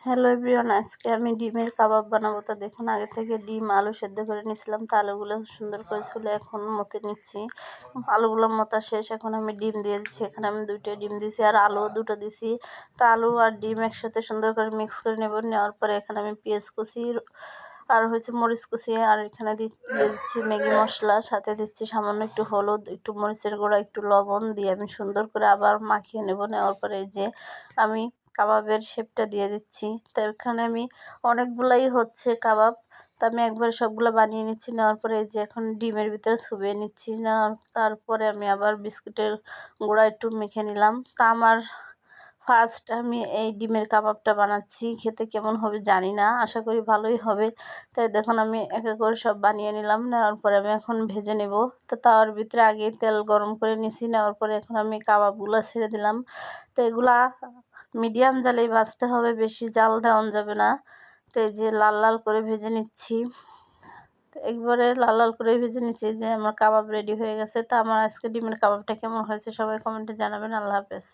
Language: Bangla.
হ্যালো এভরিওয়ান, আজকে আমি ডিমের কাবাব বানাবো। তো দেখুন, আগে থেকে ডিম আলু সেদ্ধ করে নিয়েছিলাম। তো আলুগুলো সুন্দর করে ছুলে এখন মতে নিচ্ছি। আলুগুলো মতা শেষ, এখন আমি ডিম দিয়ে দিচ্ছি। এখানে আমি 2টা ডিম দিয়েছি আর আলুও 2টো দিয়েছি। তো আলু আর ডিম একসাথে সুন্দর করে মিক্স করে নেওয়ার পরে এখানে আমি পেঁয়াজ কুচি আর মরিচ কুচি আর এখানে দিয়ে দিচ্ছি ম্যাগি মশলা, সাথে দিচ্ছি সামান্য একটু হলুদ, একটু মরিচের গুঁড়া, একটু লবণ দিয়ে আমি সুন্দর করে আবার মাখিয়ে নেওয়ার পরে যে আমি কাবাবের শেপটা দিয়ে দিচ্ছি। তো এখানে আমি অনেকগুলাই হচ্ছে কাবাব, তো আমি একবার সবগুলো বানিয়ে নিচ্ছি। নেওয়ার পরে এই যে এখন ডিমের ভিতরে চুবিয়ে নিচ্ছি। তারপরে আমি আবার বিস্কুটের গুঁড়া একটু মেখে নিলাম। তা আমার ফার্স্ট আমি এই ডিমের কাবাবটা বানাচ্ছি, খেতে কেমন হবে জানি না, আশা করি ভালোই হবে। তাই দেখুন আমি এক এক করে সব বানিয়ে নিলাম। নেওয়ার পরে আমি এখন ভেজে নেব। তো তার ভিতরে আগে তেল গরম করে নিছি। নেওয়ার পরে এখন আমি কাবাবগুলো ছেড়ে দিলাম। তো এগুলা মিডিয়াম জালেই ভাজতে হবে, বেশি জাল দেওয়া যাবে না। তো এই যে লাল লাল করে ভেজে নিচ্ছি। তো একবারে লাল লাল করে ভেজে নিচ্ছি, যে আমার কাবাব রেডি হয়ে গেছে। তো আমার আজকে ডিমের কাবাবটা কেমন হয়েছে সবাই কমেন্টে জানাবেন। আল্লাহ হাফেজ।